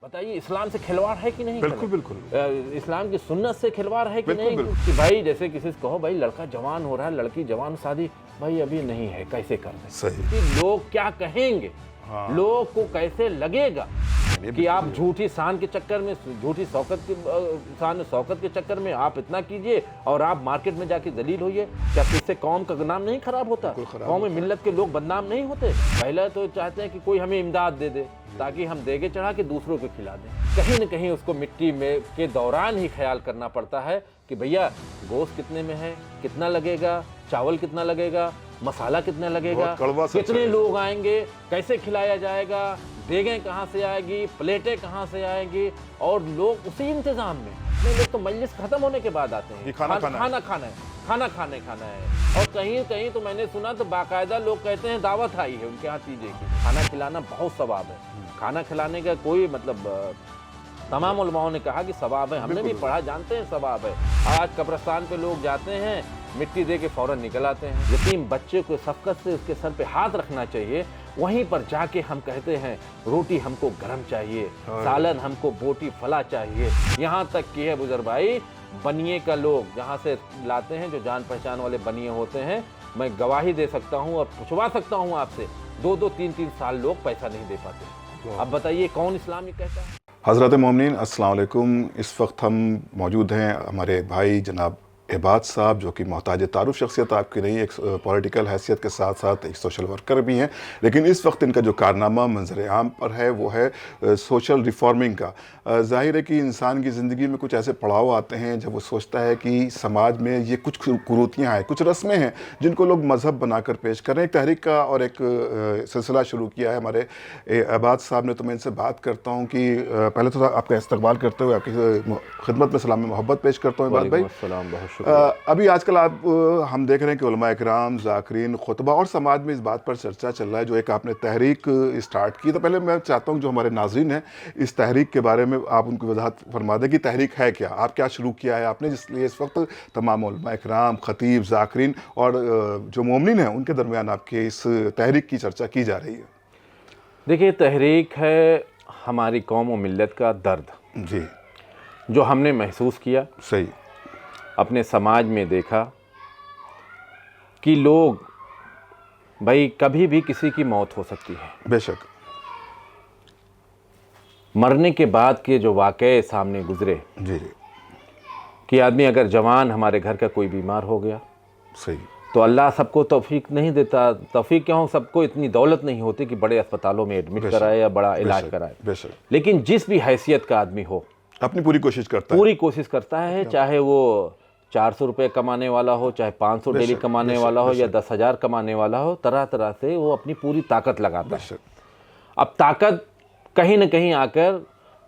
بتائیے اسلام سے کھلواڑ ہے کہ نہیں؟ بالکل بالکل اسلام کی سنت سے کھلواڑ ہے کہ بالکل نہیں؟ بالکل۔ کہ بھائی جیسے کسی سے کہو بھائی لڑکا جوان ہو رہا ہے، لڑکی جوان، شادی بھائی ابھی نہیں ہے، کیسے کر دیں؟ صحیح۔ کہ لوگ کیا کہیں گے، لوگ کو کیسے لگے گا کہ آپ جھوٹی شان کے چکر میں، جھوٹی شوکت کے شان شوکت کے چکر میں آپ اتنا کیجئے اور آپ مارکیٹ میں جا کے ذلیل ہوئیے۔ کیا اس سے قوم کا نام نہیں خراب ہوتا؟ قوم ملت کے لوگ بدنام نہیں ہوتے؟ پہلے تو چاہتے ہیں کہ کوئی ہمیں امداد دے دے تاکہ ہم دیگے چڑھا کے دوسروں کو کھلا دیں۔ کہیں نہ کہیں اس کو مٹی میں کے دوران ہی خیال کرنا پڑتا ہے کہ بھیا گوشت کتنے میں ہے، کتنا لگے گا، چاول کتنا لگے گا، مسالہ کتنا لگے گا، کتنے لوگ آئیں گے، کیسے کھلایا جائے گا، دیگیں کہاں سے آئے گی، پلیٹیں کہاں سے آئیں گی، اور لوگ اسی انتظام میں لوگ تو مجلس ختم ہونے کے بعد آتے ہیں، کھانا کھانا ہے، کھانا ہے۔ اور کہیں تو میں نے سنا تو باقاعدہ لوگ کہتے ہیں دعوت آئی ہے ان کے ہاں تیجے کی۔ کھانا کھلانا بہت ثواب ہے، کھانا کھلانے کا کوئی مطلب تمام علماءوں نے کہا کہ ثواب ہے، ہم نے بھی پڑھا، جانتے ہیں ثواب ہے۔ آج قبرستان پہ لوگ جاتے ہیں، مٹی دے کے فوراً نکل آتے ہیں۔ یتیم بچے کو شفقت سے اس کے سر پہ ہاتھ رکھنا چاہیے، وہیں پر جا کے ہم کہتے ہیں روٹی ہم کو گرم چاہیے، سالن ہم کو بوٹی فلا چاہیے۔ یہاں تک کہ ہے بزرگ بھائی، بنیے کا لوگ جہاں سے لاتے ہیں، جو جان پہچان والے بنیے ہوتے ہیں، میں گواہی دے سکتا ہوں اور پوچھوا سکتا ہوں آپ سے، 2-2 3-3 سال لوگ پیسہ نہیں دے پاتے۔ اب بتائیے کون اسلام یہ کہتا ہے؟ حضرت مومنین السلام علیکم۔ اس وقت ہم موجود ہیں ہمارے بھائی جناب عباد صاحب، جو کہ محتاج تعارف شخصیت آپ کی نہیں، ایک پولیٹیکل حیثیت کے ساتھ ساتھ ایک سوشل ورکر بھی ہیں، لیکن اس وقت ان کا جو کارنامہ منظر عام پر ہے وہ ہے سوشل ریفارمنگ کا۔ ظاہر ہے کہ انسان کی زندگی میں کچھ ایسے پڑاؤ آتے ہیں جب وہ سوچتا ہے کہ سماج میں یہ کچھ قروتیاں ہیں، کچھ رسمیں ہیں جن کو لوگ مذہب بنا کر پیش کر رہے ہیں۔ ایک تحریک کا اور ایک سلسلہ شروع کیا ہے ہمارے عباد صاحب نے، تو میں ان سے بات کرتا ہوں کہ پہلے تو آپ کا استقبال کرتے ہوئے آپ کی خدمت میں سلام محبت پیش کرتا ہوں عباد بھائی۔ السلام، بہت شکریہ۔ ابھی آج کل ہم دیکھ رہے ہیں کہ علماء اکرام، ذاکرین، خطبہ اور سماج میں اس بات پر چرچا چل رہا ہے، جو ایک آپ نے تحریک اسٹارٹ کی۔ تو پہلے میں چاہتا ہوں جو ہمارے ناظرین ہیں اس تحریک کے بارے میں آپ ان کو وضاحت فرما دیں کہ تحریک ہے کیا، آپ کیا شروع کیا ہے آپ نے، جس لیے اس وقت تمام علماء اکرام، خطیب، ذاکرین اور جو مومنین ہیں ان کے درمیان آپ کے اس تحریک کی چرچا کی جا رہی ہے۔ دیکھیے، تحریک ہے ہماری قوم و ملت کا درد، جی، جو ہم نے محسوس کیا، صحیح، اپنے سماج میں دیکھا کہ لوگ بھائی کبھی بھی کسی کی موت ہو سکتی ہے، بے شک، مرنے کے بعد کے جو واقعے سامنے گزرے جی جی، کہ آدمی اگر جوان ہمارے گھر کا کوئی بیمار ہو گیا صحیح، تو اللہ سب کو توفیق نہیں دیتا، توفیق کیا ہو، سب کو اتنی دولت نہیں ہوتی کہ بڑے اسپتالوں میں ایڈمٹ کرائے یا بڑا علاج کرائے، بے شک، لیکن جس بھی حیثیت کا آدمی ہو اپنی پوری کوشش کرتا ہے، پوری کوشش کرتا ہے، چاہے وہ 400 روپے کمانے والا ہو، چاہے 500 ڈیلی کمانے والا ہو یا 10,000 کمانے والا ہو، طرح طرح سے وہ اپنی پوری طاقت لگاتا ہے۔ اب طاقت کہیں نہ کہیں آ کر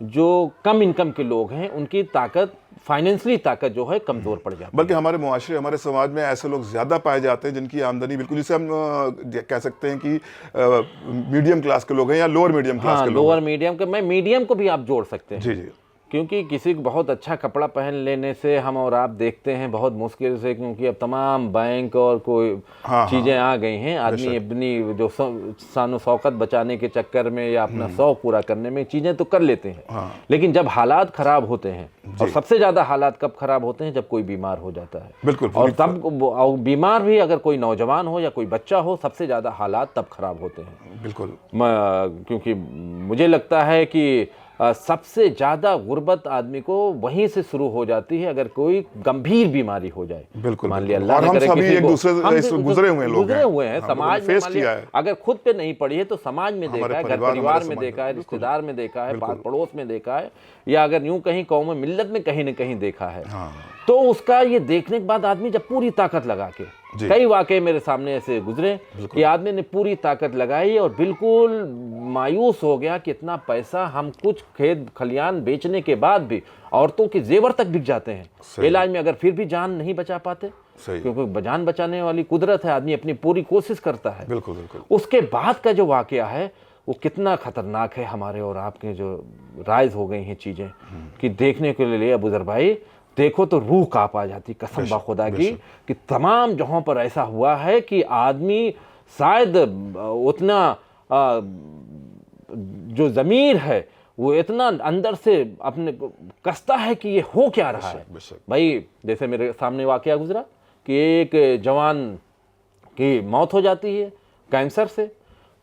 جو کم انکم کے لوگ ہیں ان کی طاقت، فائنینشلی طاقت جو ہے کمزور پڑ جاتی ہے۔ بلکہ ہمارے معاشرے، ہمارے سماج میں ایسے لوگ زیادہ پائے جاتے ہیں جن کی آمدنی بالکل، جسے ہم کہہ سکتے ہیں کہ میڈیم کلاس کے لوگ ہیں یا لوور میڈیم کلاس کے لوگ ہیں۔ لوور میڈیم میں میڈیم کو بھی آپ جوڑ سکتے ہیں، جی جی، کیونکہ کسی کو بہت اچھا کپڑا پہن لینے سے ہم اور آپ دیکھتے ہیں بہت مشکل سے، کیونکہ اب تمام بینک اور کوئی چیزیں آ گئی ہیں، آدمی اپنی جو شان و شوکت بچانے کے چکر میں یا اپنا شوق پورا کرنے میں چیزیں تو کر لیتے ہیں، لیکن جب حالات خراب ہوتے ہیں، اور سب سے زیادہ حالات کب خراب ہوتے ہیں؟ جب کوئی بیمار ہو جاتا ہے، بالکل، اور تب بیمار بھی اگر کوئی نوجوان ہو یا کوئی بچہ ہو، سب سے زیادہ حالات تب خراب ہوتے ہیں۔ بالکل، کیونکہ مجھے لگتا ہے کہ سب سے زیادہ غربت آدمی کو وہیں سے شروع ہو جاتی ہے اگر کوئی گمبھیر بیماری ہو جائے۔ بالکل، مان لیا اللہ نہ کرے کسی کو، گزرے ہوئے ہیں سماج میں، اگر خود پہ نہیں پڑی ہے تو سماج میں دیکھا ہے، گھر پریوار میں دیکھا ہے، رشتہ دار میں دیکھا ہے، پاس پڑوس میں دیکھا ہے، یا اگر یوں کہیں قوم ملت میں کہیں نہ کہیں دیکھا ہے، تو اس کا یہ دیکھنے کے بعد آدمی جب پوری طاقت لگا کے، کئی واقعے میرے سامنے ایسے گزرے کہ آدمی نے پوری طاقت لگائی اور بالکل مایوس ہو گیا کہ اتنا پیسہ ہم کچھ کھیت کھلیان بیچنے کے بعد بھی عورتوں کے زیور تک بک جاتے ہیں علاج میں، اگر پھر بھی جان نہیں بچا پاتے، کیونکہ جان بچانے والی قدرت ہے، آدمی اپنی پوری کوشش کرتا ہے۔ بالکل بالکل، اس کے بعد کا جو واقعہ ہے وہ کتنا خطرناک ہے، ہمارے اور آپ کے جو رائز ہو گئی ہیں چیزیں کہ دیکھنے کے لیے ابو ذر بھائی دیکھو تو روح کانپ آ جاتی، قسم بخدا کی، کہ تمام جگہوں پر ایسا ہوا ہے کہ آدمی شاید اتنا جو ضمیر ہے وہ اتنا اندر سے اپنے کو کستا ہے کہ یہ ہو کیا رہا ہے. بھائی جیسے میرے سامنے واقعہ گزرا کہ ایک جوان کی موت ہو جاتی ہے کینسر سے.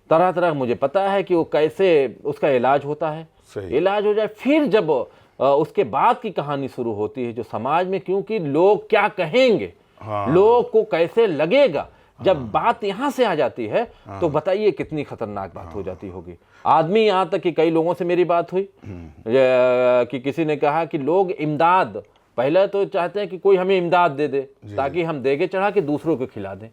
طرح طرح مجھے پتا ہے کہ وہ کیسے اس کا علاج ہوتا ہے. علاج ہو جائے پھر جب اس کے بعد کی کہانی شروع ہوتی ہے جو سماج میں, کیونکہ لوگ کیا کہیں گے, لوگ کو کیسے لگے گا, جب بات یہاں سے آ جاتی ہے تو بتائیے کتنی خطرناک بات ہو جاتی ہوگی. آدمی یہاں تک کہ کئی لوگوں سے میری بات ہوئی کہ کسی نے کہا کہ لوگ امداد پہلے تو چاہتے ہیں کہ کوئی ہمیں امداد دے دے تاکہ ہم دیگے چڑھا کے دوسروں کو کھلا دیں,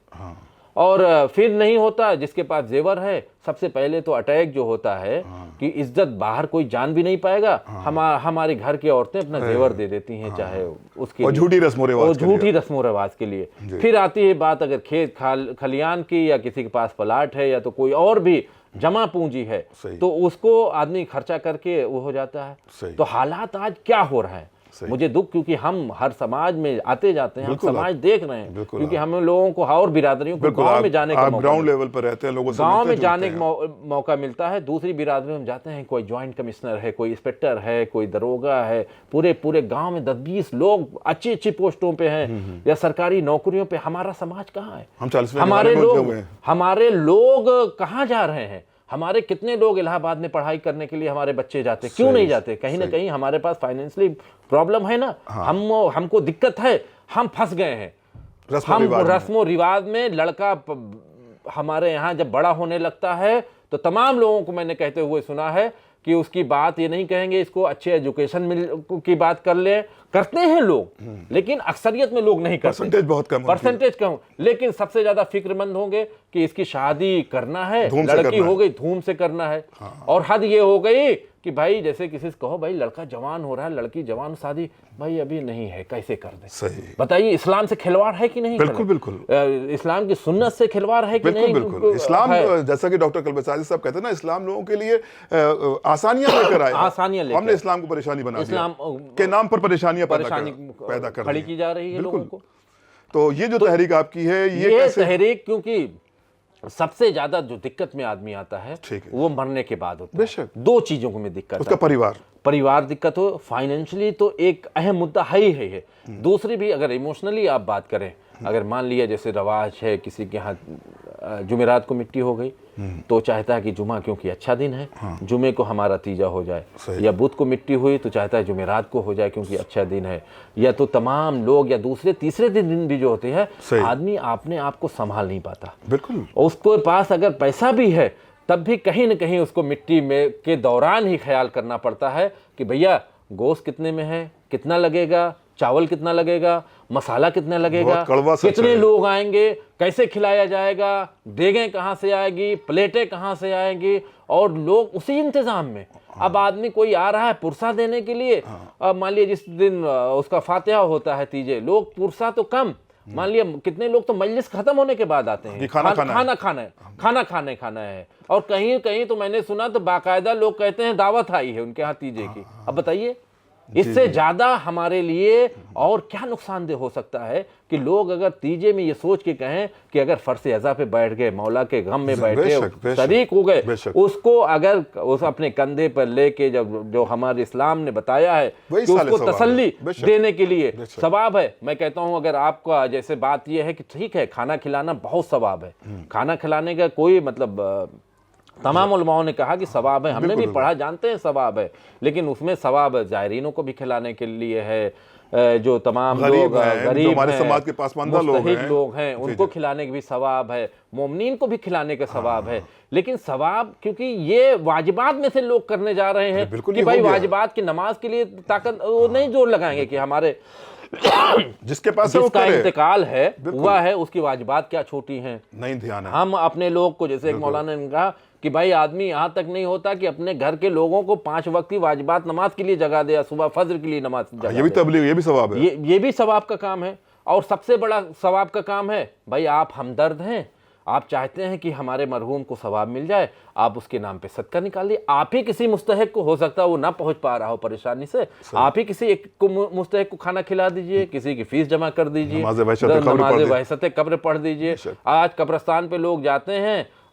اور پھر نہیں ہوتا. جس کے پاس زیور ہے سب سے پہلے تو اٹیک جو ہوتا ہے کہ عزت باہر کوئی جان بھی نہیں پائے گا, ہمارے گھر کی عورتیں اپنا زیور دے دیتی ہیں چاہے اس کے جھوٹی رسم و رواج کے لیے. پھر آتی ہے بات اگر کھیت کھلیان کی یا کسی کے پاس پلاٹ ہے یا تو کوئی اور بھی جمع پونجی ہے تو اس کو آدمی خرچہ کر کے وہ ہو جاتا ہے. تو حالات آج کیا ہو رہا ہے مجھے دکھ, کیونکہ ہم ہر سماج میں آتے جاتے ہیں, ہم سماج دیکھ رہے ہیں, کیونکہ ہم لوگوں کو اور برادریوں کو گاؤں میں جانے کا گراؤنڈ لیول پر رہتے ہیں, لوگوں سے گاؤں میں جانے کا موقع ملتا ہے. دوسری برادریوں میں جاتے ہیں, کوئی جوائنٹ کمشنر ہے, کوئی انسپیکٹر ہے, کوئی دروگا ہے, پورے گاؤں میں 10-20 لوگ اچھی پوسٹوں پہ ہیں یا سرکاری نوکریوں پہ. ہمارا سماج کہاں ہے؟ ہمارے لوگ کہاں جا رہے ہیں؟ ہمارے کتنے لوگ الہ آباد میں پڑھائی کرنے کے لیے ہمارے بچے جاتے, کیوں نہیں جاتے؟ کہیں نہ کہیں ہمارے پاس فائنینشلی پرابلم ہے نا, ہم کو دقت ہے, ہم پھنس گئے ہیں. ہم رسم و رواج میں لڑکا ہمارے یہاں جب بڑا ہونے لگتا ہے تو تمام لوگوں کو میں نے کہتے ہوئے سنا ہے کہ اس کی بات یہ نہیں کہیں گے اس کو اچھے ایجوکیشن کی بات کر لیں, کرتے ہیں لوگ, لیکن اکثریت میں لوگ نہیں کرتے, پرسنٹیج بہت کم, پرسنٹیج کم. لیکن سب سے زیادہ فکر مند ہوں گے کہ اس کی شادی کرنا ہے, لڑکی ہو گئی دھوم سے کرنا ہے. اور حد یہ ہو گئی کہ بھائی جیسے کسی سے کہو بھائی لڑکا جوان ہو رہا ہے, لڑکی جوان, شادی بھائی ابھی نہیں ہے, کیسے کر دیں؟ بتائیے اسلام سے کھلواڑ ہے کہ نہیں؟ بالکل. اسلام کی سنت سے کھلواڑ ہے کہ نہیں؟ بالکل. اسلام جیسا کہ ڈاکٹر قلب ساجد صاحب کہتے ہیں نا, اسلام لوگوں کے لیے آسانیاں لے کر آیا, ہم نے اسلام کو پریشانی بنا دیا, اسلام کے نام پر پریشانیاں پیدا کر کھڑی کی جا رہی ہے لوگوں کو. تو یہ جو تحریک آپ کی ہے, یہ تحریک کیونکہ سب سے زیادہ جو دقت میں آدمی آتا ہے وہ مرنے کے بعد ہوتا ہے. 2 چیزوں کو میں دقت, اس کا پریوار دقت ہو, فائنینشلی تو ایک اہم مدعا ہے. دوسری بھی اگر ایموشنلی آپ بات کریں, اگر مان لیا جیسے رواج ہے کسی کے ہاں جمعرات کو مٹی ہو گئی تو چاہتا ہے کہ جمعہ کیونکہ اچھا دن ہے جمعے کو ہمارا تیجا ہو جائے, یا بدھ کو مٹی ہوئی تو چاہتا ہے جمعرات کو ہو جائے کیونکہ اچھا دن ہے, یا تو تمام لوگ یا دوسرے تیسرے دن بھی جو ہوتے ہیں آدمی اپنے آپ کو سنبھال نہیں پاتا. بالکل. اس کو پاس اگر پیسہ بھی ہے تب بھی کہیں نہ کہیں اس کو مٹی میں کے دوران ہی خیال کرنا پڑتا ہے کہ بھیا گوشت کتنے میں ہے, کتنا لگے گا, چاول کتنا لگے گا, مسالہ کتنا لگے گا, کتنے لوگ آئیں گے, کیسے کھلایا جائے گا, دیگیں کہاں سے آئے گی, پلیٹیں کہاں سے آئیں گی, اور لوگ اسی انتظام میں. اب آدمی کوئی آ رہا ہے پرسہ دینے کے لیے, مان لیے جس دن اس کا فاتحہ ہوتا ہے تیجے, لوگ پرسہ تو کم, مان لیا کتنے لوگ تو مجلس ختم ہونے کے بعد آتے ہیں, کھانا کھانا ہے. اور کہیں تو میں نے سنا تو باقاعدہ لوگ کہتے ہیں دعوت آئی ہے ان کے ہاں تیجے کی. اب بتائیے اس سے زیادہ ہمارے لیے اور کیا نقصان دہ ہو سکتا ہے کہ لوگ اگر تیجے میں یہ سوچ کے کہیں کہ اگر فرش عزا پہ بیٹھ گئے, مولا کے غم میں بیٹھے, شریک ہو گئے, اس کو اگر اس اپنے کندھے پر لے کے جو ہمارے اسلام نے بتایا ہے کہ اس کو تسلی دینے کے لیے ثواب ہے. میں کہتا ہوں اگر آپ کا جیسے بات یہ ہے کہ ٹھیک ہے کھانا کھلانا بہت ثواب ہے, کھانا کھلانے کا کوئی مطلب تمام علماءوں نے کہا کہ ثواب ہے, ہم نے بھی پڑھا جانتے ہیں ثواب ہے, لیکن اس میں ثواب زائرینوں کو بھی کھلانے کے لیے ہے, جو تمام لوگ غریب ہیں, مستحق لوگ ہیں, ان کو کھلانے کے بھی ثواب ہے, مومنین کو بھی کھلانے کا ثواب ہے. لیکن ثواب کیونکہ یہ واجبات میں سے لوگ کرنے جا رہے ہیں کہ بھائی واجبات کی نماز کے لیے طاقت وہ نہیں زور لگائیں گے کہ ہمارے جس کے پاس جس کا انتقال ہے ہوا ہے اس کی واجبات کیا چھوٹی ہیں, نہیں دھیان ہے. ہم اپنے لوگ کو جیسے ایک مولانا نے کہا کہ بھائی آدمی یہاں تک نہیں ہوتا کہ اپنے گھر کے لوگوں کو 5 وقت کی واجبات نماز کے لیے جگہ دے, صبح فجر کے لیے نماز جگہ دے. یہ بھی تبلیغ, یہ بھی ثواب ہے, یہ بھی ثواب کا کام ہے. اور سب سے بڑا ثواب کا کام ہے بھائی آپ ہمدرد ہیں, آپ چاہتے ہیں کہ ہمارے مرحوم کو ثواب مل جائے, آپ اس کے نام پہ صدقہ نکال دیے. آپ ہی کسی مستحق کو, ہو سکتا ہے وہ نہ پہنچ پا رہا ہو پریشانی سے, آپ ہی کسی ایک مستحق کو کھانا کھلا دیجئے, کسی کی فیس جمع کر دیجئے, نماز وحشت قبر پڑھ دیجئے. آج قبرستان پہ لوگ جاتے ہیں